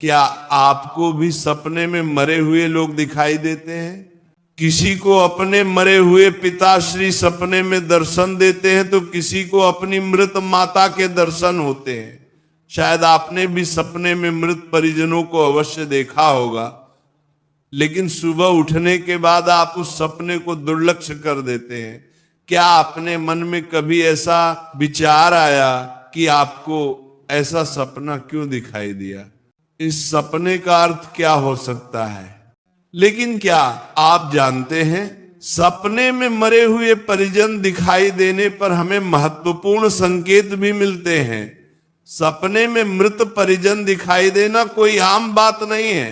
क्या आपको भी सपने में मरे हुए लोग दिखाई देते हैं? किसी को अपने मरे हुए पिताश्री सपने में दर्शन देते हैं तो किसी को अपनी मृत माता के दर्शन होते हैं। शायद आपने भी सपने में मृत परिजनों को अवश्य देखा होगा, लेकिन सुबह उठने के बाद आप उस सपने को दुर्लक्ष्य कर देते हैं। क्या अपने मन में कभी ऐसा विचार आया कि आपको ऐसा सपना क्यों दिखाई दिया? इस सपने का अर्थ क्या हो सकता है? लेकिन क्या आप जानते हैं, सपने में मरे हुए परिजन दिखाई देने पर हमें महत्वपूर्ण संकेत भी मिलते हैं। सपने में मृत परिजन दिखाई देना कोई आम बात नहीं है।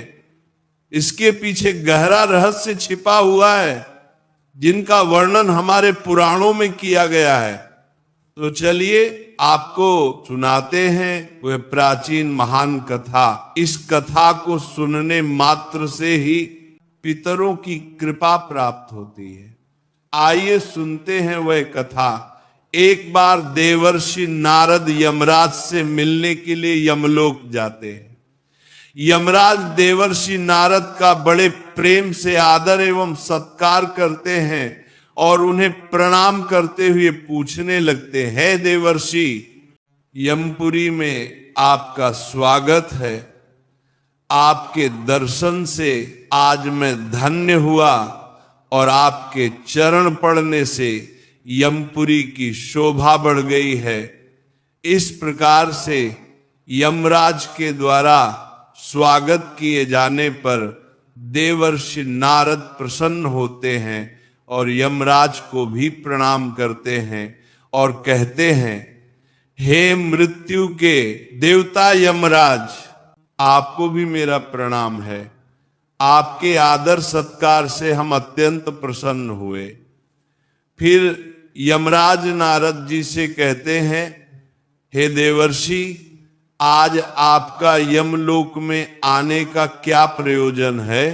इसके पीछे गहरा रहस्य छिपा हुआ है, जिनका वर्णन हमारे पुराणों में किया गया है। तो चलिए आपको सुनाते हैं वह प्राचीन महान कथा। इस कथा को सुनने मात्र से ही पितरों की कृपा प्राप्त होती है। आइए सुनते हैं वह कथा। एक बार देवर्षि नारद यमराज से मिलने के लिए यमलोक जाते हैं। यमराज देवर्षि नारद का बड़े प्रेम से आदर एवं सत्कार करते हैं और उन्हें प्रणाम करते हुए पूछने लगते हैं, हे देवर्षि, यमपुरी में आपका स्वागत है। आपके दर्शन से आज मैं धन्य हुआ और आपके चरण पड़ने से यमपुरी की शोभा बढ़ गई है। इस प्रकार से यमराज के द्वारा स्वागत किए जाने पर देवर्षि नारद प्रसन्न होते हैं और यमराज को भी प्रणाम करते हैं और कहते हैं, हे मृत्यु के देवता यमराज, आपको भी मेरा प्रणाम है। आपके आदर सत्कार से हम अत्यंत प्रसन्न हुए। फिर यमराज नारद जी से कहते हैं, हे देवर्षि, आज आपका यमलोक में आने का क्या प्रयोजन है?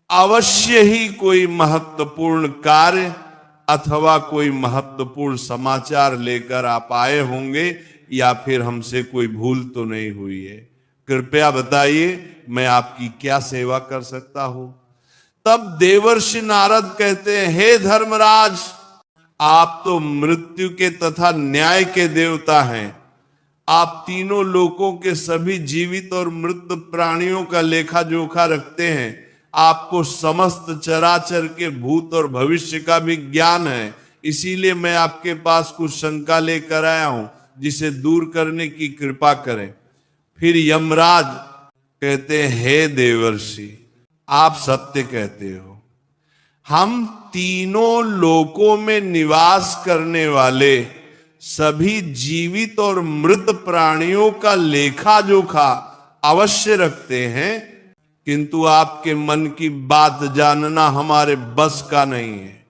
अवश्य ही कोई महत्वपूर्ण कार्य अथवा कोई महत्वपूर्ण समाचार लेकर आप आए होंगे, या फिर हमसे कोई भूल तो नहीं हुई है। कृपया बताइए, मैं आपकी क्या सेवा कर सकता हूं? तब देवर्षि नारद कहते हैं, हे धर्मराज, आप तो मृत्यु के तथा न्याय के देवता हैं। आप तीनों लोकों के सभी जीवित और मृत प्राणियों का लेखा जोखा रखते हैं। आपको समस्त चराचर के भूत और भविष्य का भी ज्ञान है। इसीलिए मैं आपके पास कुछ शंका लेकर आया हूं, जिसे दूर करने की कृपा करें। फिर यमराज कहते हैं, हे देवर्षि, आप सत्य कहते हो। हम तीनों लोकों में निवास करने वाले सभी जीवित और मृत प्राणियों का लेखा जोखा अवश्य रखते हैं, किंतु आपके मन की बात जानना हमारे बस का नहीं है।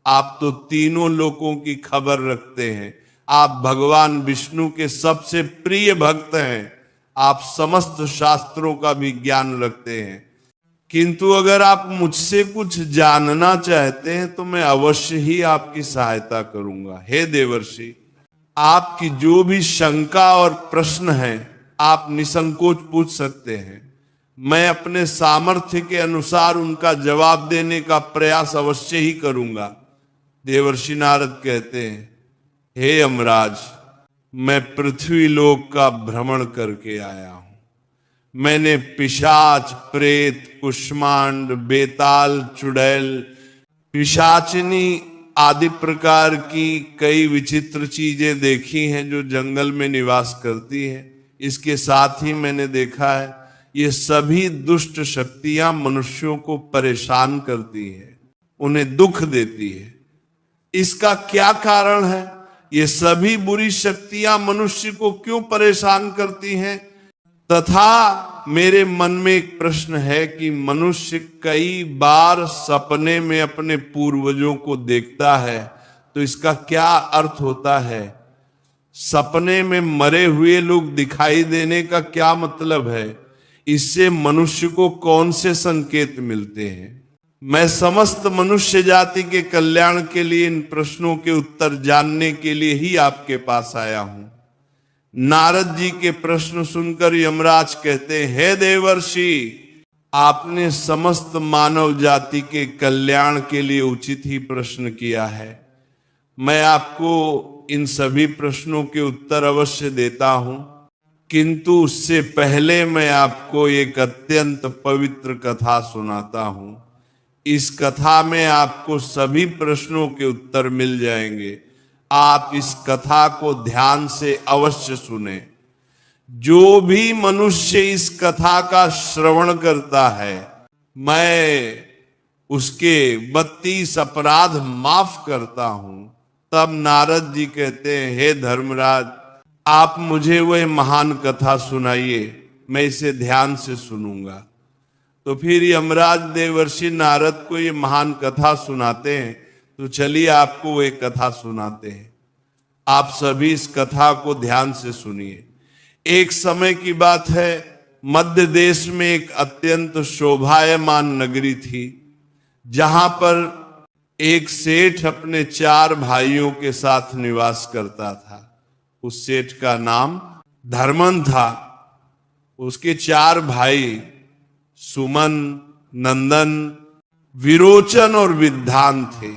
आप तो तीनों लोकों की खबर रखते हैं। आप भगवान विष्णु के सबसे प्रिय भक्त हैं। आप समस्त शास्त्रों का भी ज्ञान रखते हैं, किंतु अगर आप मुझसे कुछ जानना चाहते हैं तो मैं अवश्य ही आपकी सहायता करूंगा। हे देवर्षि, आपकी जो भी शंका और प्रश्न है आप निसंकोच पूछ सकते हैं। मैं अपने सामर्थ्य के अनुसार उनका जवाब देने का प्रयास अवश्य ही करूंगा। देवर्षि नारद कहते हैं, हे यमराज, मैं पृथ्वी लोक का भ्रमण करके आया हूं। मैंने पिशाच, प्रेत, कुष्मांड, बेताल, चुड़ैल, पिशाचिनी आदि प्रकार की कई विचित्र चीजें देखी हैं जो जंगल में निवास करती हैं। इसके साथ ही मैंने देखा है ये सभी दुष्ट शक्तियां मनुष्यों को परेशान करती हैं, उन्हें दुख देती है। इसका क्या कारण है? ये सभी बुरी शक्तियां मनुष्य को क्यों परेशान करती हैं? तथा मेरे मन में एक प्रश्न है कि मनुष्य कई बार सपने में अपने पूर्वजों को देखता है, तो इसका क्या अर्थ होता है? सपने में मरे हुए लोग दिखाई देने का क्या मतलब है? इससे मनुष्य को कौन से संकेत मिलते हैं? मैं समस्त मनुष्य जाति के कल्याण के लिए इन प्रश्नों के उत्तर जानने के लिए ही आपके पास आया हूं। नारद जी के प्रश्न सुनकर यमराज कहते हैं, हे देवर्षि, आपने समस्त मानव जाति के कल्याण के लिए उचित ही प्रश्न किया है। मैं आपको इन सभी प्रश्नों के उत्तर अवश्य देता हूं, किंतु उससे पहले मैं आपको एक अत्यंत पवित्र कथा सुनाता हूं। इस कथा में आपको सभी प्रश्नों के उत्तर मिल जाएंगे। आप इस कथा को ध्यान से अवश्य सुने। जो भी मनुष्य इस कथा का श्रवण करता है, मैं उसके 32 अपराध माफ करता हूं। तब नारद जी कहते हैं, हे धर्मराज, आप मुझे वह महान कथा सुनाइए, मैं इसे ध्यान से सुनूंगा। तो फिर यमराज देवर्षि नारद को ये महान कथा सुनाते हैं। तो चलिए आपको वह कथा सुनाते हैं। आप सभी इस कथा को ध्यान से सुनिए। एक समय की बात है, मध्य देश में एक अत्यंत शोभायमान नगरी थी, जहां पर एक सेठ अपने 4 भाइयों के साथ निवास करता था। उस सेठ का नाम धर्मन था। उसके 4 भाई सुमन, नंदन, विरोचन और विद्वान थे।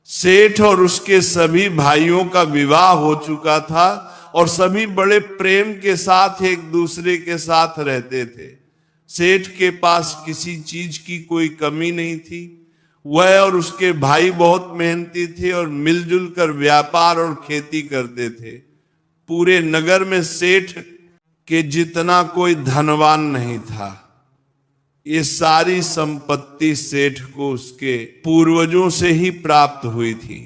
सेठ और उसके सभी भाइयों का विवाह हो चुका था और सभी बड़े प्रेम के साथ एक दूसरे के साथ रहते थे। सेठ के पास किसी चीज की कोई कमी नहीं थी। वह और उसके भाई बहुत मेहनती थे और मिलजुल कर व्यापार और खेती करते थे। पूरे नगर में सेठ के जितना कोई धनवान नहीं था। ये सारी संपत्ति सेठ को उसके पूर्वजों से ही प्राप्त हुई थी।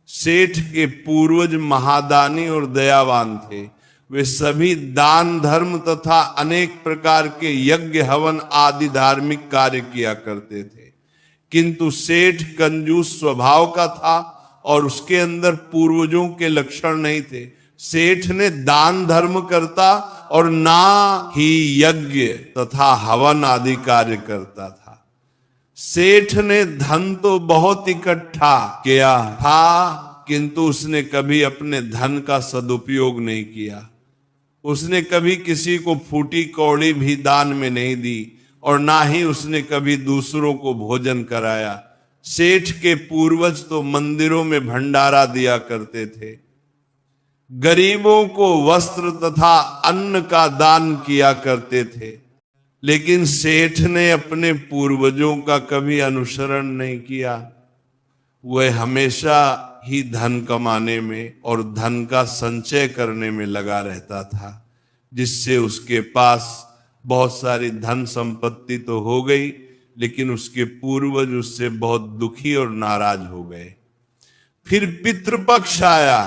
सेठ के पूर्वज महादानी और दयावान थे। वे सभी दान धर्म तथा अनेक प्रकार के यज्ञ हवन आदि धार्मिक कार्य किया करते थे। किंतु सेठ कंजूस स्वभाव का था और उसके अंदर पूर्वजों के लक्षण नहीं थे। सेठ ने दान धर्म करता और ना ही यज्ञ तथा हवन आदि कार्य करता था। सेठ ने धन तो बहुत इकट्ठा किया था, किंतु उसने कभी अपने धन का सदुपयोग नहीं किया। उसने कभी किसी को फूटी कौड़ी भी दान में नहीं दी और ना ही उसने कभी दूसरों को भोजन कराया। सेठ के पूर्वज तो मंदिरों में भंडारा दिया करते थे, गरीबों को वस्त्र तथा अन्न का दान किया करते थे। लेकिन सेठ ने अपने पूर्वजों का कभी अनुसरण नहीं किया। वह हमेशा ही धन कमाने में और धन का संचय करने में लगा रहता था, जिससे उसके पास बहुत सारी धन संपत्ति तो हो गई, लेकिन उसके पूर्वज उससे बहुत दुखी और नाराज हो गए। फिर पितृपक्ष आया।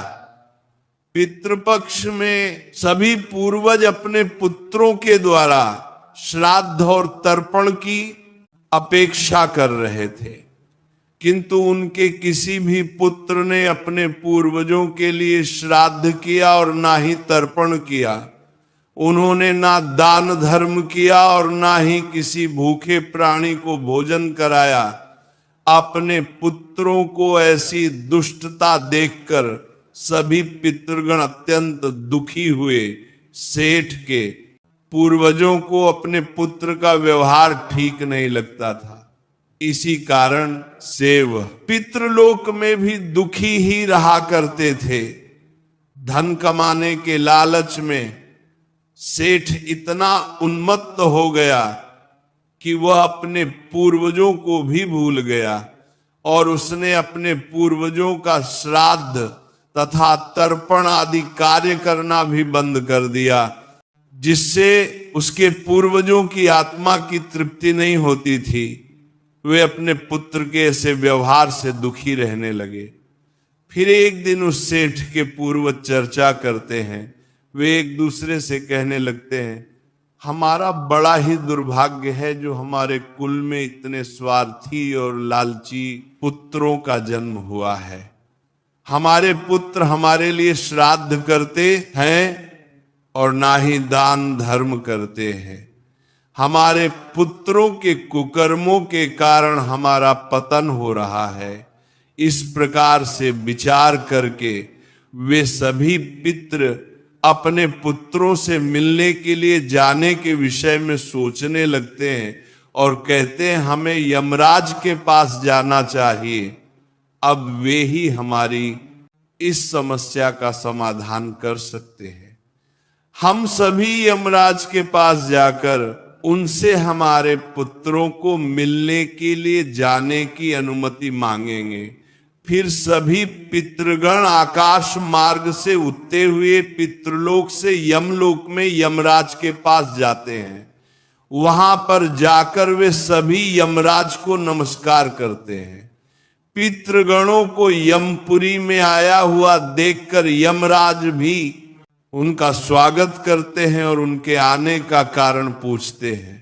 पितृपक्ष में सभी पूर्वज अपने पुत्रों के द्वारा श्राद्ध और तर्पण की अपेक्षा कर रहे थे, किंतु उनके किसी भी पुत्र ने अपने पूर्वजों के लिए श्राद्ध किया और ना ही तर्पण किया। उन्होंने ना दान धर्म किया और ना ही किसी भूखे प्राणी को भोजन कराया। अपने पुत्रों को ऐसी दुष्टता देखकर सभी पितृगण अत्यंत दुखी हुए। सेठ के पूर्वजों को अपने पुत्र का व्यवहार ठीक नहीं लगता था। इसी कारण से वह पितृलोक में भी दुखी ही रहा करते थे। धन कमाने के लालच में सेठ इतना उन्मत्त हो गया कि वह अपने पूर्वजों को भी भूल गया और उसने अपने पूर्वजों का श्राद्ध तथा तर्पण आदि कार्य करना भी बंद कर दिया, जिससे उसके पूर्वजों की आत्मा की तृप्ति नहीं होती थी। वे अपने पुत्र के ऐसे व्यवहार से दुखी रहने लगे। फिर एक दिन उस सेठ के पूर्वज चर्चा करते हैं। वे एक दूसरे से कहने लगते हैं, हमारा बड़ा ही दुर्भाग्य है जो हमारे कुल में इतने स्वार्थी और लालची पुत्रों का जन्म हुआ है। हमारे पुत्र हमारे लिए श्राद्ध करते हैं और ना ही दान धर्म करते हैं। हमारे पुत्रों के कुकर्मों के कारण हमारा पतन हो रहा है। इस प्रकार से विचार करके वे सभी पितृ अपने पुत्रों से मिलने के लिए जाने के विषय में सोचने लगते हैं और कहते हैं हमें यमराज के पास जाना चाहिए, अब वे ही हमारी इस समस्या का समाधान कर सकते हैं। हम सभी यमराज के पास जाकर उनसे हमारे पुत्रों को मिलने के लिए जाने की अनुमति मांगेंगे। फिर सभी पितृगण आकाश मार्ग से उठते हुए पितृलोक से यमलोक में यमराज के पास जाते हैं। वहां पर जाकर वे सभी यमराज को नमस्कार करते हैं। पितृगणों को यमपुरी में आया हुआ देखकर यमराज भी उनका स्वागत करते हैं और उनके आने का कारण पूछते हैं।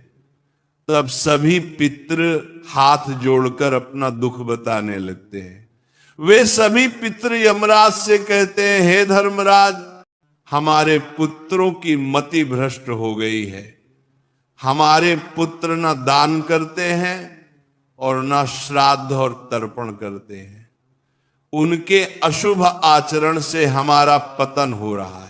तब सभी पितृ हाथ जोड़कर अपना दुख बताने लगते हैं। वे सभी पितृ यमराज से कहते हैं, हे धर्मराज, हमारे पुत्रों की मति भ्रष्ट हो गई है। हमारे पुत्र न दान करते हैं और न श्राद्ध और तर्पण करते हैं। उनके अशुभ आचरण से हमारा पतन हो रहा है।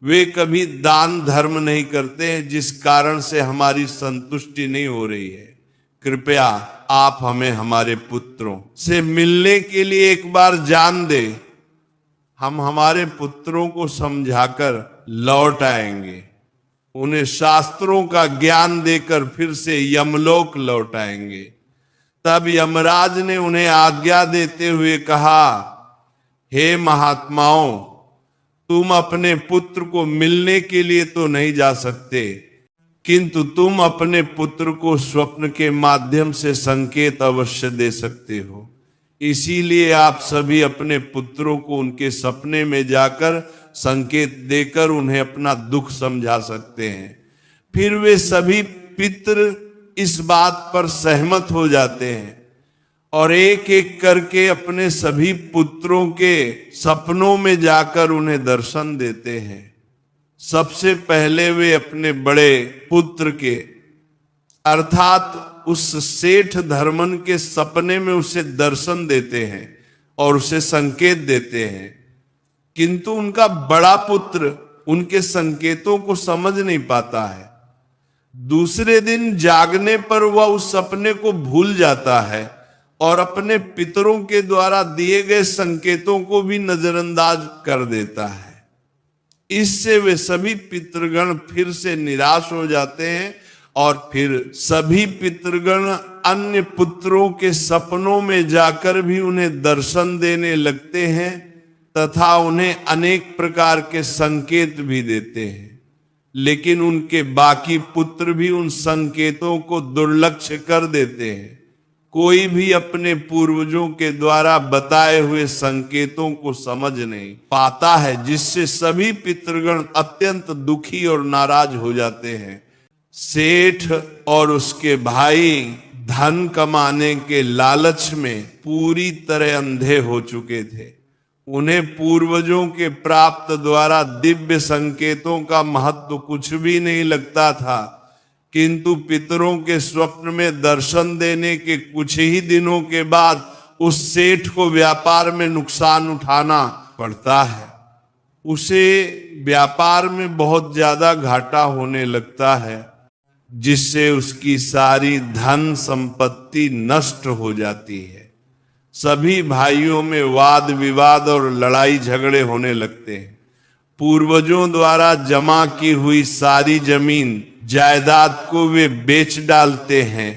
वे कभी दान धर्म नहीं करते हैं, जिस कारण से हमारी संतुष्टि नहीं हो रही है। कृपया आप हमें हमारे पुत्रों से मिलने के लिए एक बार जान दे। हम हमारे पुत्रों को समझाकर लौट आएंगे। उन्हें शास्त्रों का ज्ञान देकर फिर से यमलोक लौट आएंगे। तब यमराज ने उन्हें आज्ञा देते हुए कहा, हे महात्माओं, तुम अपने पुत्र को मिलने के लिए तो नहीं जा सकते, किंतु तुम अपने पुत्र को स्वप्न के माध्यम से संकेत अवश्य दे सकते हो। इसीलिए आप सभी अपने पुत्रों को उनके सपने में जाकर संकेत देकर उन्हें अपना दुख समझा सकते हैं। फिर वे सभी पितृ इस बात पर सहमत हो जाते हैं और एक एक करके अपने सभी पुत्रों के सपनों में जाकर उन्हें दर्शन देते हैं। सबसे पहले वे अपने बड़े पुत्र के अर्थात उस सेठ धर्मन के सपने में उसे दर्शन देते हैं और उसे संकेत देते हैं, किंतु उनका बड़ा पुत्र उनके संकेतों को समझ नहीं पाता है। दूसरे दिन जागने पर वह उस सपने को भूल जाता है और अपने पितरों के द्वारा दिए गए संकेतों को भी नजरअंदाज कर देता है। इससे वे सभी पितृगण फिर से निराश हो जाते हैं और फिर सभी पितृगण अन्य पुत्रों के सपनों में जाकर भी उन्हें दर्शन देने लगते हैं तथा उन्हें अनेक प्रकार के संकेत भी देते हैं। लेकिन उनके बाकी पुत्र भी उन संकेतों को दुर्लक्ष्य कर देते हैं। कोई भी अपने पूर्वजों के द्वारा बताए हुए संकेतों को समझ नहीं पाता है, जिससे सभी पितृगण अत्यंत दुखी और नाराज हो जाते हैं। सेठ और उसके भाई धन कमाने के लालच में पूरी तरह अंधे हो चुके थे। उन्हें पूर्वजों के प्राप्त द्वारा दिव्य संकेतों का महत्व कुछ भी नहीं लगता था, किंतु पितरों के स्वप्न में दर्शन देने के कुछ ही दिनों के बाद उस सेठ को व्यापार में नुकसान उठाना पड़ता है। उसे व्यापार में बहुत ज्यादा घाटा होने लगता है, जिससे उसकी सारी धन संपत्ति नष्ट हो जाती है। सभी भाइयों में वाद विवाद और लड़ाई झगड़े होने लगते हैं। पूर्वजों द्वारा जमा की हुई सारी जमीन जायदाद को वे बेच डालते हैं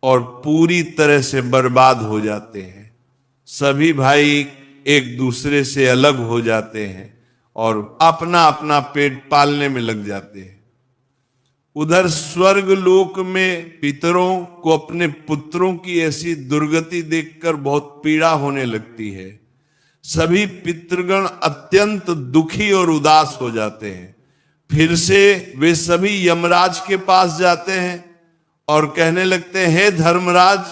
और पूरी तरह से बर्बाद हो जाते हैं। सभी भाई एक दूसरे से अलग हो जाते हैं और अपना अपना पेट पालने में लग जाते हैं। उधर स्वर्ग लोक में पितरों को अपने पुत्रों की ऐसी दुर्गति देखकर बहुत पीड़ा होने लगती है। सभी पितृगण अत्यंत दुखी और उदास हो जाते हैं। फिर से वे सभी यमराज के पास जाते हैं और कहने लगते हैं, हे धर्मराज,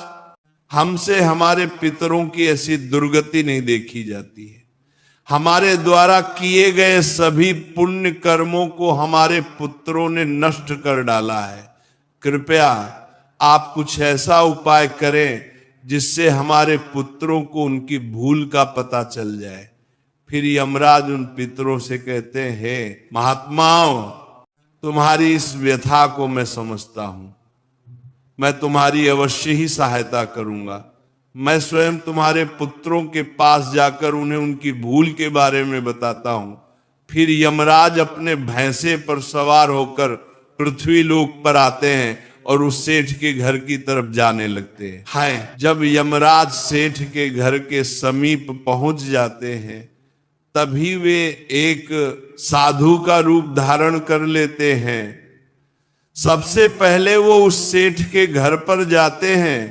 हमसे हमारे पितरों की ऐसी दुर्गति नहीं देखी जाती है। हमारे द्वारा किए गए सभी पुण्य कर्मों को हमारे पुत्रों ने नष्ट कर डाला है। कृपया आप कुछ ऐसा उपाय करें जिससे हमारे पुत्रों को उनकी भूल का पता चल जाए। फिर यमराज उन पितरों से कहते हैं, हे महात्माओं, तुम्हारी इस व्यथा को मैं समझता हूं, मैं तुम्हारी अवश्य ही सहायता करूंगा। मैं स्वयं तुम्हारे पुत्रों के पास जाकर उन्हें उनकी भूल के बारे में बताता हूं। फिर यमराज अपने भैंसे पर सवार होकर पृथ्वी लोक पर आते हैं और उस सेठ के घर की तरफ जाने लगते हैं। हाय, जब यमराज सेठ के घर के समीप पहुंच जाते हैं तभी वे एक साधु का रूप धारण कर लेते हैं। सबसे पहले वो उस सेठ के घर पर जाते हैं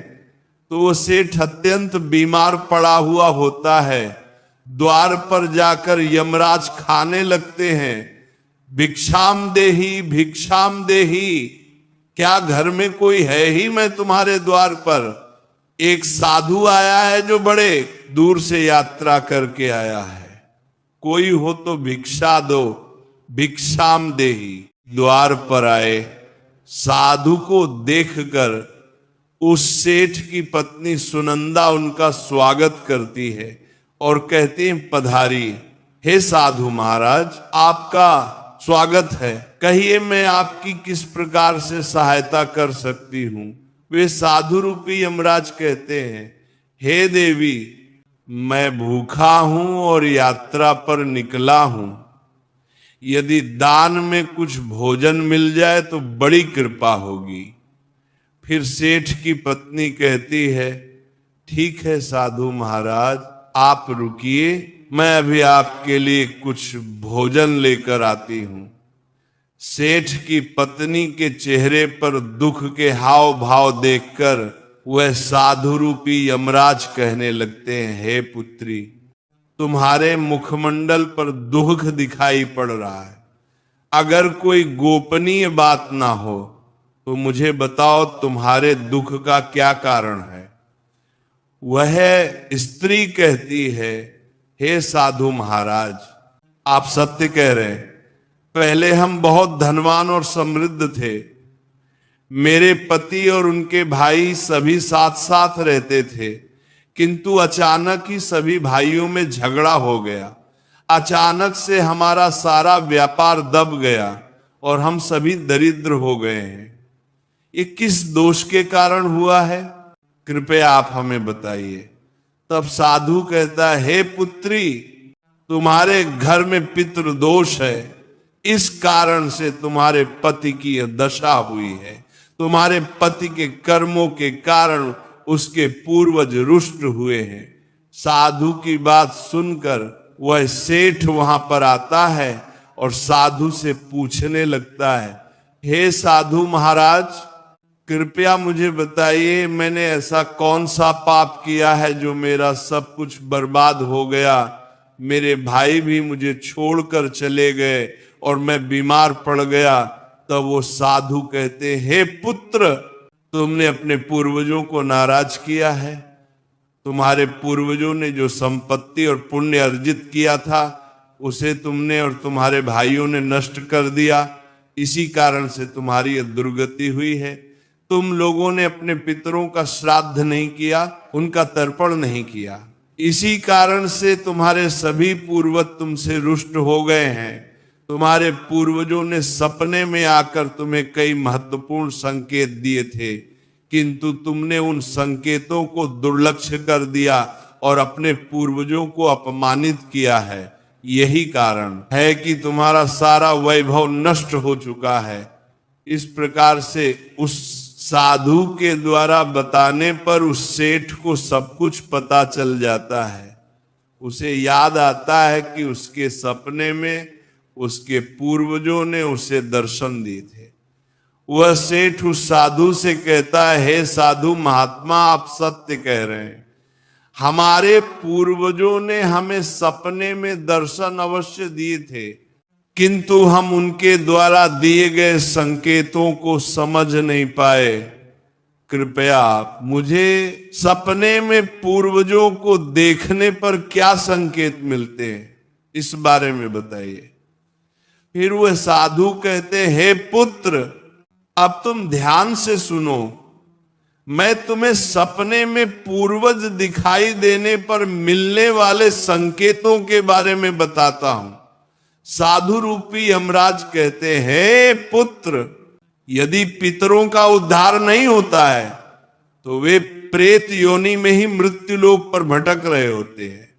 तो वो सेठ अत्यंत बीमार पड़ा हुआ होता है। द्वार पर जाकर यमराज खाने लगते हैं, भिक्षाम देही भिक्षाम देही, क्या घर में कोई है ही मैं तुम्हारे द्वार पर? एक साधु आया है जो बड़े दूर से यात्रा करके आया है, कोई हो तो भिक्षा दो, भिक्षाम देही। द्वार पर आए साधु को देखकर उस सेठ की पत्नी सुनंदा उनका स्वागत करती है और कहती है, पधारी। हे साधु महाराज, आपका स्वागत है, कहिए मैं आपकी किस प्रकार से सहायता कर सकती हूं? वे साधु रूपी यमराज कहते हैं, हे देवी, मैं भूखा हूं और यात्रा पर निकला हूं, यदि दान में कुछ भोजन मिल जाए तो बड़ी कृपा होगी। फिर सेठ की पत्नी कहती है, ठीक है साधु महाराज, आप रुकिए, मैं अभी आपके लिए कुछ भोजन लेकर आती हूं। सेठ की पत्नी के चेहरे पर दुख के हाव भाव देखकर वह साधु रूपी यमराज कहने लगते हैं, हे पुत्री, तुम्हारे मुखमंडल पर दुख दिखाई पड़ रहा है, अगर कोई गोपनीय बात ना हो तो मुझे बताओ तुम्हारे दुख का क्या कारण है? वह स्त्री कहती है, हे साधु महाराज, आप सत्य कह रहे हैं, पहले हम बहुत धनवान और समृद्ध थे, मेरे पति और उनके भाई सभी साथ साथ रहते थे, किंतु अचानक ही सभी भाइयों में झगड़ा हो गया, अचानक से हमारा सारा व्यापार दब गया और हम सभी दरिद्र हो गए हैं। ये किस दोष के कारण हुआ है, कृपया आप हमें बताइए। तब साधु कहता है, हे पुत्री, तुम्हारे घर में पितृ दोष है, इस कारण से तुम्हारे पति की यह दशा हुई है, तुम्हारे पति के कर्मों के कारण उसके पूर्वज रुष्ट हुए हैं। साधु की बात सुनकर वह सेठ वहां पर आता है और साधु से पूछने लगता है, हे साधु महाराज, कृपया मुझे बताइए, मैंने ऐसा कौन सा पाप किया है जो मेरा सब कुछ बर्बाद हो गया? मेरे भाई भी मुझे छोड़कर चले गए और मैं बीमार पड़ गया। तब वो साधु कहते, हे पुत्र, तुमने अपने पूर्वजों को नाराज किया है, तुम्हारे पूर्वजों ने जो संपत्ति और पुण्य अर्जित किया था उसे तुमने और तुम्हारे भाइयों ने नष्ट कर दिया, इसी कारण से तुम्हारी यह दुर्गति हुई है। तुम लोगों ने अपने पितरों का श्राद्ध नहीं किया, उनका तर्पण नहीं किया, इसी कारण से तुम्हारे सभी पूर्वज तुमसे रुष्ट हो गए हैं। तुम्हारे पूर्वजों ने सपने में आकर तुम्हें कई महत्वपूर्ण संकेत दिए थे, किंतु तुमने उन संकेतों को दुर्लक्ष्य कर दिया और अपने पूर्वजों को अपमानित किया है। यही कारण है कि तुम्हारा सारा वैभव नष्ट हो चुका है। इस प्रकार से उस साधु के द्वारा बताने पर उस सेठ को सब कुछ पता चल जाता है। उसे याद आता है कि उसके सपने में उसके पूर्वजों ने उसे दर्शन दिए थे। वह सेठ उस साधु से कहता है, हे साधु महात्मा, आप सत्य कह रहे हैं, हमारे पूर्वजों ने हमें सपने में दर्शन अवश्य दिए थे, किंतु हम उनके द्वारा दिए गए संकेतों को समझ नहीं पाए। कृपया आप मुझे सपने में पूर्वजों को देखने पर क्या संकेत मिलते हैं, इस बारे में बताइए। फिर वह साधु कहते, हे पुत्र, अब तुम ध्यान से सुनो, मैं तुम्हें सपने में पूर्वज दिखाई देने पर मिलने वाले संकेतों के बारे में बताता हूं। साधु रूपी यमराज कहते हैं, पुत्र, यदि पितरों का उद्धार नहीं होता है तो वे प्रेत योनि में ही मृत्यु लोक पर भटक रहे होते हैं।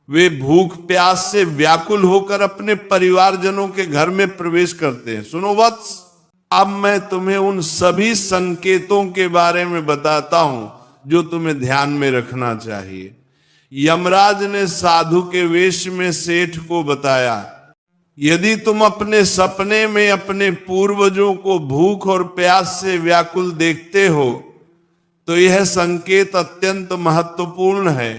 वे भूख प्यास से व्याकुल होकर अपने परिवारजनों के घर में प्रवेश करते हैं। सुनो वत्स, अब मैं तुम्हें उन सभी संकेतों के बारे में बताता हूं जो तुम्हें ध्यान में रखना चाहिए। यमराज ने साधु के वेश में सेठ को बताया, यदि तुम अपने सपने में अपने पूर्वजों को भूख और प्यास से व्याकुल देखते हो तो यह संकेत अत्यंत महत्वपूर्ण है।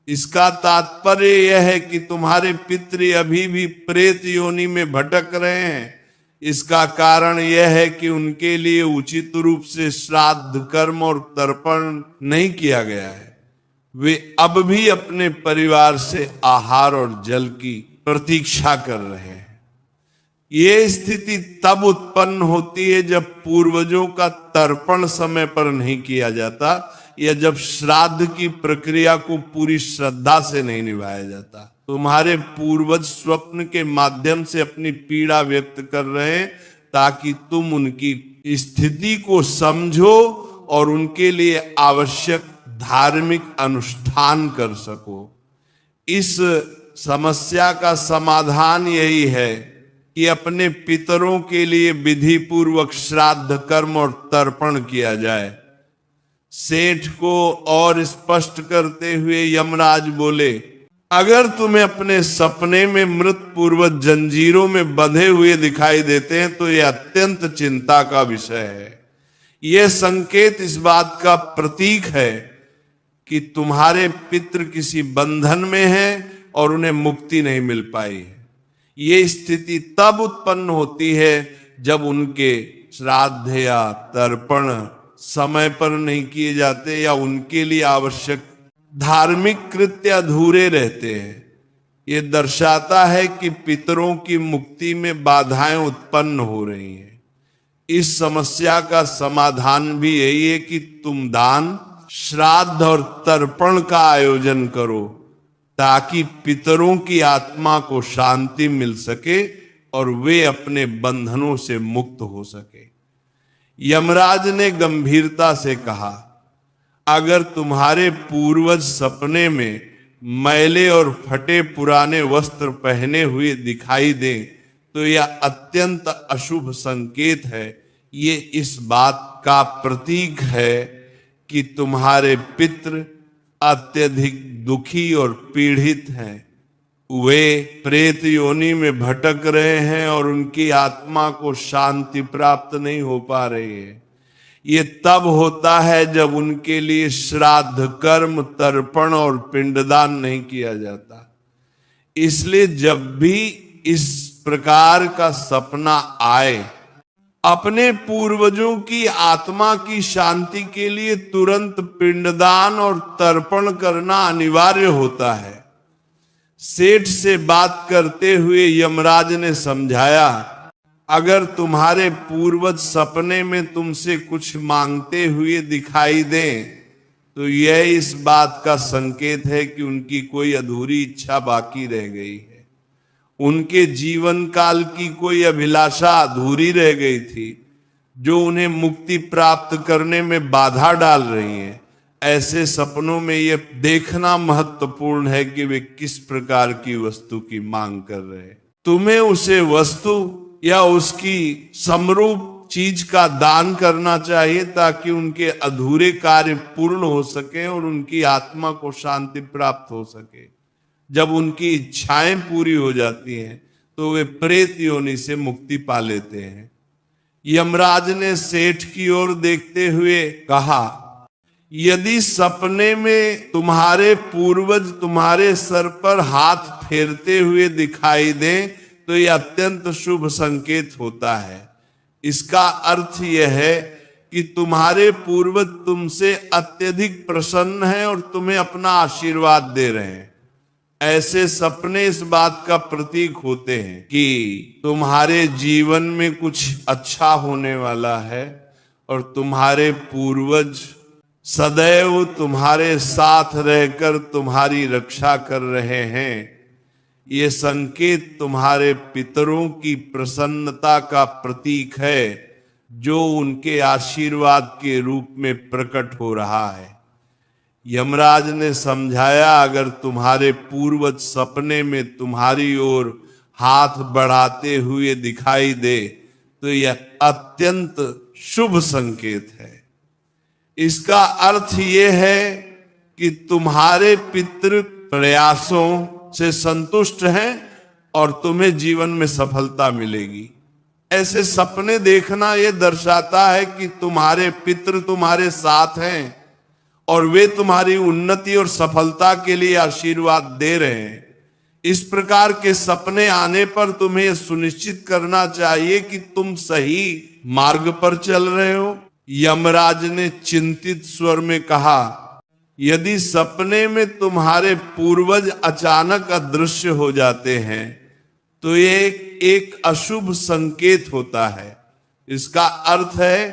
इसका तात्पर्य यह है कि तुम्हारे पितृ अभी भी प्रेत योनि में भटक रहे हैं। इसका कारण यह है कि उनके लिए उचित रूप से श्राद्ध कर्म और तर्पण नहीं किया गया है। वे अब भी अपने परिवार से आहार और जल की प्रतीक्षा कर रहे हैं। ये स्थिति तब उत्पन्न होती है जब पूर्वजों का तर्पण समय पर नहीं किया जाता या जब श्राद्ध की प्रक्रिया को पूरी श्रद्धा से नहीं निभाया जाता। तुम्हारे पूर्वज स्वप्न के माध्यम से अपनी पीड़ा व्यक्त कर रहे हैं ताकि तुम उनकी स्थिति को समझो और उनके लिए आवश्यक धार्मिक अनुष्ठान कर सको। इस समस्या का समाधान यही है कि अपने पितरों के लिए विधि पूर्वक श्राद्ध कर्म और तर्पण किया जाए। सेठ को और स्पष्ट करते हुए यमराज बोले, अगर तुम्हें अपने सपने में मृत पूर्वज जंजीरों में बंधे हुए दिखाई देते हैं तो यह अत्यंत चिंता का विषय है। यह संकेत इस बात का प्रतीक है कि तुम्हारे पितृ किसी बंधन में हैं और उन्हें मुक्ति नहीं मिल पाई है। ये स्थिति तब उत्पन्न होती है जब उनके श्राद्ध या तर्पण समय पर नहीं किए जाते या उनके लिए आवश्यक धार्मिक कृत्य अधूरे रहते हैं। ये दर्शाता है कि पितरों की मुक्ति में बाधाएं उत्पन्न हो रही हैं। इस समस्या का समाधान भी यही है कि तुम दान, श्राद्ध और तर्पण का आयोजन करो ताकि पितरों की आत्मा को शांति मिल सके और वे अपने बंधनों से मुक्त हो सके। यमराज ने गंभीरता से कहा, अगर तुम्हारे पूर्वज सपने में मैले और फटे पुराने वस्त्र पहने हुए दिखाई दें तो यह अत्यंत अशुभ संकेत है। ये इस बात का प्रतीक है कि तुम्हारे पितृ अत्यधिक दुखी और पीड़ित हैं। वे प्रेत योनि में भटक रहे हैं और उनकी आत्मा को शांति प्राप्त नहीं हो पा रही है। ये तब होता है जब उनके लिए श्राद्ध कर्म, तर्पण और पिंडदान नहीं किया जाता। इसलिए जब भी इस प्रकार का सपना आए, अपने पूर्वजों की आत्मा की शांति के लिए तुरंत पिंडदान और तर्पण करना अनिवार्य होता है। सेठ से बात करते हुए यमराज ने समझाया, अगर तुम्हारे पूर्वज सपने में तुमसे कुछ मांगते हुए दिखाई दें तो यह इस बात का संकेत है कि उनकी कोई अधूरी इच्छा बाकी रह गई है। उनके जीवन काल की कोई अभिलाषा अधूरी रह गई थी जो उन्हें मुक्ति प्राप्त करने में बाधा डाल रही है। ऐसे सपनों में यह देखना महत्वपूर्ण है कि वे किस प्रकार की वस्तु की मांग कर रहे हैं। तुम्हें उसे वस्तु या उसकी समरूप चीज का दान करना चाहिए ताकि उनके अधूरे कार्य पूर्ण हो सके और उनकी आत्मा को शांति प्राप्त हो सके। जब उनकी इच्छाएं पूरी हो जाती हैं तो वे प्रेत योनि से मुक्ति पा लेते हैं। यमराज ने सेठ की ओर देखते हुए कहा, यदि सपने में तुम्हारे पूर्वज तुम्हारे सर पर हाथ फेरते हुए दिखाई दें तो यह अत्यंत शुभ संकेत होता है। इसका अर्थ यह है कि तुम्हारे पूर्वज तुमसे अत्यधिक प्रसन्न हैं और तुम्हें अपना आशीर्वाद दे रहे हैं। ऐसे सपने इस बात का प्रतीक होते हैं कि तुम्हारे जीवन में कुछ अच्छा होने वाला है और तुम्हारे पूर्वज सदैव तुम्हारे साथ रहकर तुम्हारी रक्षा कर रहे हैं, ये संकेत तुम्हारे पितरों की प्रसन्नता का प्रतीक है, जो उनके आशीर्वाद के रूप में प्रकट हो रहा है। यमराज ने समझाया, अगर तुम्हारे पूर्वज सपने में तुम्हारी ओर हाथ बढ़ाते हुए दिखाई दे तो यह अत्यंत शुभ संकेत है। इसका अर्थ यह है कि तुम्हारे पितृ प्रयासों से संतुष्ट हैं और तुम्हें जीवन में सफलता मिलेगी। ऐसे सपने देखना यह दर्शाता है कि तुम्हारे पितृ तुम्हारे साथ हैं और वे तुम्हारी उन्नति और सफलता के लिए आशीर्वाद दे रहे हैं। इस प्रकार के सपने आने पर तुम्हें सुनिश्चित करना चाहिए कि तुम सही मार्ग पर चल रहे हो। यमराज ने चिंतित स्वर में कहा, यदि सपने में तुम्हारे पूर्वज अचानक अदृश्य हो जाते हैं तो ये एक अशुभ संकेत होता है। इसका अर्थ है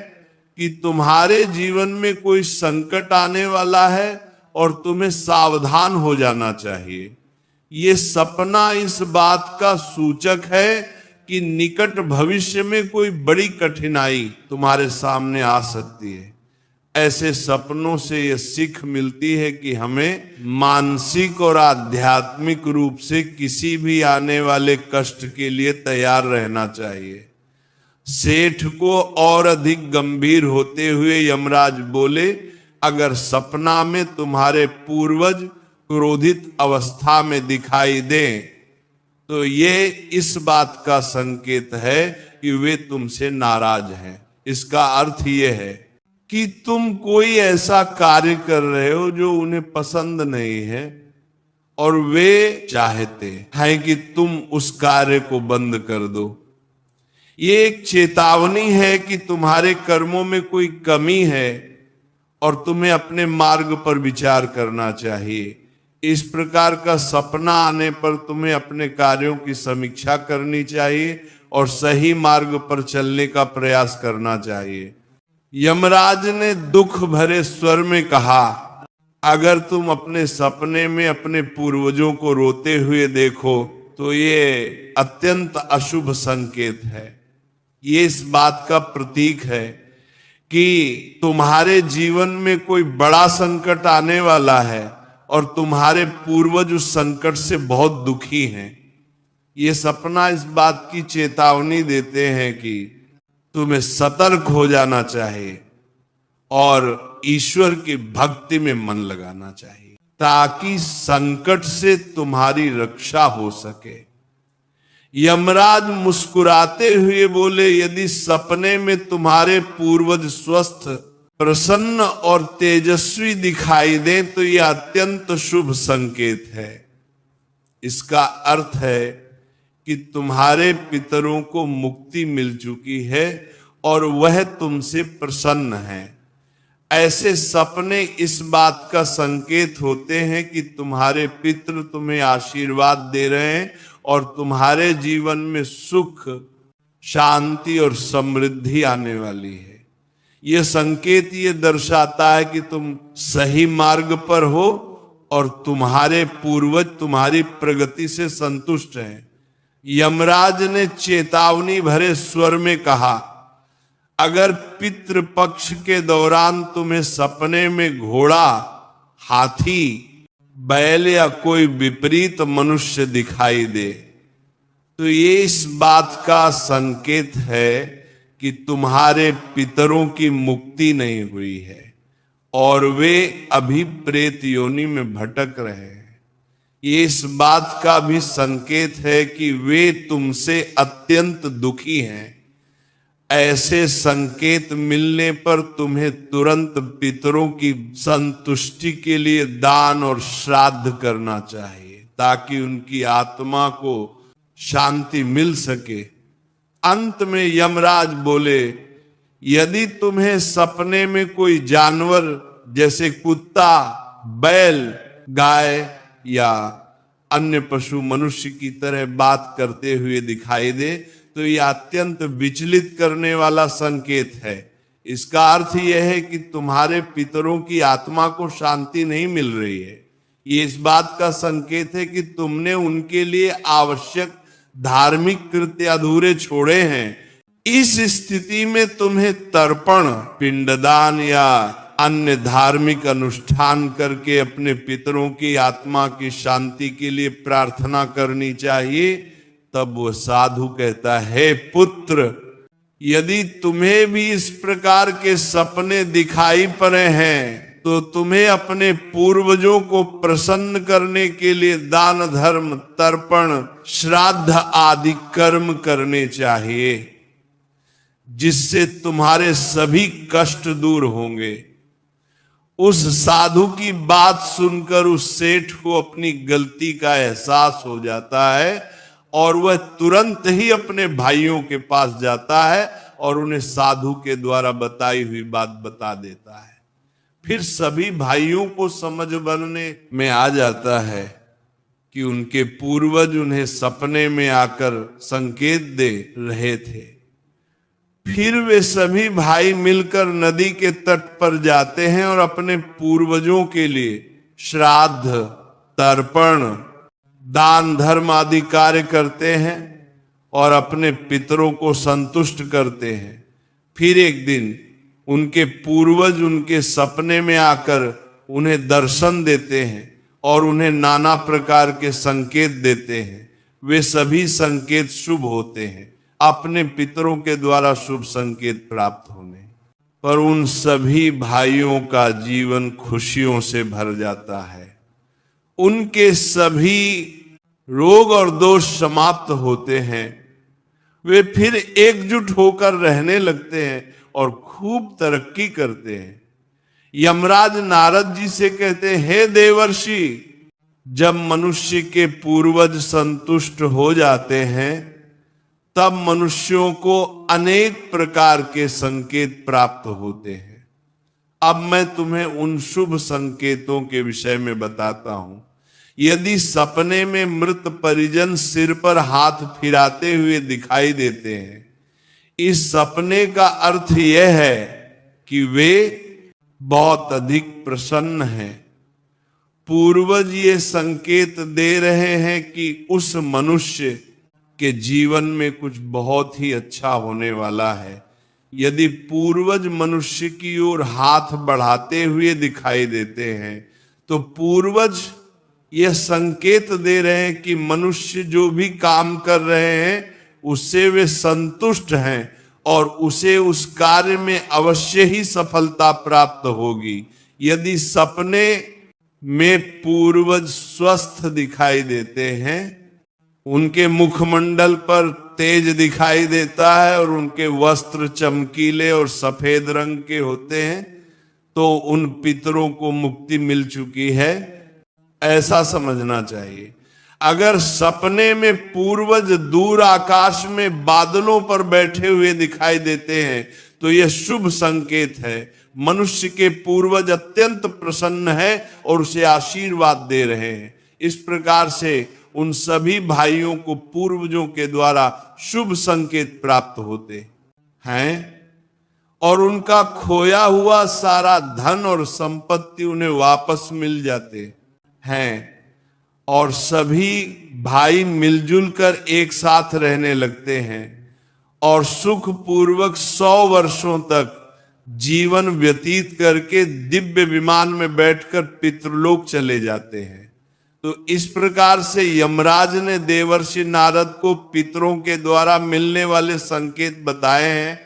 कि तुम्हारे जीवन में कोई संकट आने वाला है और तुम्हें सावधान हो जाना चाहिए। ये सपना इस बात का सूचक है कि निकट भविष्य में कोई बड़ी कठिनाई तुम्हारे सामने आ सकती है। ऐसे सपनों से यह सीख मिलती है कि हमें मानसिक और आध्यात्मिक रूप से किसी भी आने वाले कष्ट के लिए तैयार रहना चाहिए। सेठ को और अधिक गंभीर होते हुए यमराज बोले, अगर सपना में तुम्हारे पूर्वज क्रोधित अवस्था में दिखाई दें तो ये इस बात का संकेत है कि वे तुमसे नाराज हैं। इसका अर्थ ये है कि तुम कोई ऐसा कार्य कर रहे हो जो उन्हें पसंद नहीं है और वे चाहते हैं कि तुम उस कार्य को बंद कर दो। ये एक चेतावनी है कि तुम्हारे कर्मों में कोई कमी है और तुम्हें अपने मार्ग पर विचार करना चाहिए। इस प्रकार का सपना आने पर तुम्हें अपने कार्यों की समीक्षा करनी चाहिए और सही मार्ग पर चलने का प्रयास करना चाहिए। यमराज ने दुख भरे स्वर में कहा, अगर तुम अपने सपने में अपने पूर्वजों को रोते हुए देखो तो ये अत्यंत अशुभ संकेत है। ये इस बात का प्रतीक है कि तुम्हारे जीवन में कोई बड़ा संकट आने वाला है और तुम्हारे पूर्वज उस संकट से बहुत दुखी हैं। ये सपना इस बात की चेतावनी देते हैं कि तुम्हें सतर्क हो जाना चाहिए और ईश्वर की भक्ति में मन लगाना चाहिए ताकि संकट से तुम्हारी रक्षा हो सके। यमराज मुस्कुराते हुए बोले, यदि सपने में तुम्हारे पूर्वज स्वस्थ, प्रसन्न और तेजस्वी दिखाई दे तो यह अत्यंत शुभ संकेत है। इसका अर्थ है कि तुम्हारे पितरों को मुक्ति मिल चुकी है और वह तुमसे प्रसन्न है। ऐसे सपने इस बात का संकेत होते हैं कि तुम्हारे पितृ तुम्हें आशीर्वाद दे रहे हैं और तुम्हारे जीवन में सुख, शांति और समृद्धि आने वाली है। यह संकेत ये दर्शाता है कि तुम सही मार्ग पर हो और तुम्हारे पूर्वज तुम्हारी प्रगति से संतुष्ट हैं। यमराज ने चेतावनी भरे स्वर में कहा, अगर पितृपक्ष के दौरान तुम्हें सपने में घोड़ा, हाथी, बैल या कोई विपरीत मनुष्य दिखाई दे तो ये इस बात का संकेत है कि तुम्हारे पितरों की मुक्ति नहीं हुई है और वे अभी प्रेत योनि में भटक रहे हैं। ये इस बात का भी संकेत है कि वे तुमसे अत्यंत दुखी हैं। ऐसे संकेत मिलने पर तुम्हें तुरंत पितरों की संतुष्टि के लिए दान और श्राद्ध करना चाहिए ताकि उनकी आत्मा को शांति मिल सके। अंत में यमराज बोले, यदि तुम्हें सपने में कोई जानवर जैसे कुत्ता, बैल, गाय या अन्य पशु मनुष्य की तरह बात करते हुए दिखाई दे तो यह अत्यंत विचलित करने वाला संकेत है। इसका अर्थ यह है कि तुम्हारे पितरों की आत्मा को शांति नहीं मिल रही है। ये इस बात का संकेत है कि तुमने उनके लिए आवश्यक धार्मिक कृत्य अधूरे छोड़े हैं। इस स्थिति में तुम्हें तर्पण, पिंडदान या अन्य धार्मिक अनुष्ठान करके अपने पितरों की आत्मा की शांति के लिए प्रार्थना करनी चाहिए। तब वो साधु कहता है, पुत्र, यदि तुम्हें भी इस प्रकार के सपने दिखाई पड़े हैं तो तुम्हें अपने पूर्वजों को प्रसन्न करने के लिए दान, धर्म, तर्पण, श्राद्ध आदि कर्म करने चाहिए, जिससे तुम्हारे सभी कष्ट दूर होंगे। उस साधु की बात सुनकर उस सेठ को अपनी गलती का एहसास हो जाता है और वह तुरंत ही अपने भाइयों के पास जाता है और उन्हें साधु के द्वारा बताई हुई बात बता देता है। फिर सभी भाइयों को समझ बनने में आ जाता है कि उनके पूर्वज उन्हें सपने में आकर संकेत दे रहे थे। फिर वे सभी भाई मिलकर नदी के तट पर जाते हैं और अपने पूर्वजों के लिए श्राद्ध, तर्पण, दान, धर्म आदि कार्य करते हैं और अपने पितरों को संतुष्ट करते हैं। फिर एक दिन उनके पूर्वज उनके सपने में आकर उन्हें दर्शन देते हैं और उन्हें नाना प्रकार के संकेत देते हैं। वे सभी संकेत शुभ होते हैं, अपने पितरों के द्वारा शुभ संकेत प्राप्त होने पर उन सभी भाइयों का जीवन खुशियों से भर जाता है। उनके सभी रोग और दोष समाप्त होते हैं। वे फिर एकजुट होकर रहने लगते हैं और खूब तरक्की करते हैं। यमराज नारद जी से कहते हैं, हे देवर्षि, जब मनुष्य के पूर्वज संतुष्ट हो जाते हैं तब मनुष्यों को अनेक प्रकार के संकेत प्राप्त होते हैं। अब मैं तुम्हें उन शुभ संकेतों के विषय में बताता हूं। यदि सपने में मृत परिजन सिर पर हाथ फिराते हुए दिखाई देते हैं, इस सपने का अर्थ यह है कि वे बहुत अधिक प्रसन्न हैं। पूर्वज ये संकेत दे रहे हैं कि उस मनुष्य के जीवन में कुछ बहुत ही अच्छा होने वाला है। यदि पूर्वज मनुष्य की ओर हाथ बढ़ाते हुए दिखाई देते हैं तो पूर्वज यह संकेत दे रहे हैं कि मनुष्य जो भी काम कर रहे हैं उससे वे संतुष्ट हैं और उसे उस कार्य में अवश्य ही सफलता प्राप्त होगी। यदि सपने में पूर्वज स्वस्थ दिखाई देते हैं, उनके मुखमंडल पर तेज दिखाई देता है और उनके वस्त्र चमकीले और सफेद रंग के होते हैं, तो उन पितरों को मुक्ति मिल चुकी है, ऐसा समझना चाहिए। अगर सपने में पूर्वज दूर आकाश में बादलों पर बैठे हुए दिखाई देते हैं तो यह शुभ संकेत है। मनुष्य के पूर्वज अत्यंत प्रसन्न है और उसे आशीर्वाद दे रहे हैं। इस प्रकार से उन सभी भाइयों को पूर्वजों के द्वारा शुभ संकेत प्राप्त होते हैं और उनका खोया हुआ सारा धन और संपत्ति उन्हें वापस मिल जाते हैं और सभी भाई मिलजुल कर एक साथ रहने लगते हैं और सुख पूर्वक 100 वर्षों तक जीवन व्यतीत करके दिव्य विमान में बैठकर पितृलोक चले जाते हैं। तो इस प्रकार से यमराज ने देवर्षि नारद को पितरों के द्वारा मिलने वाले संकेत बताए हैं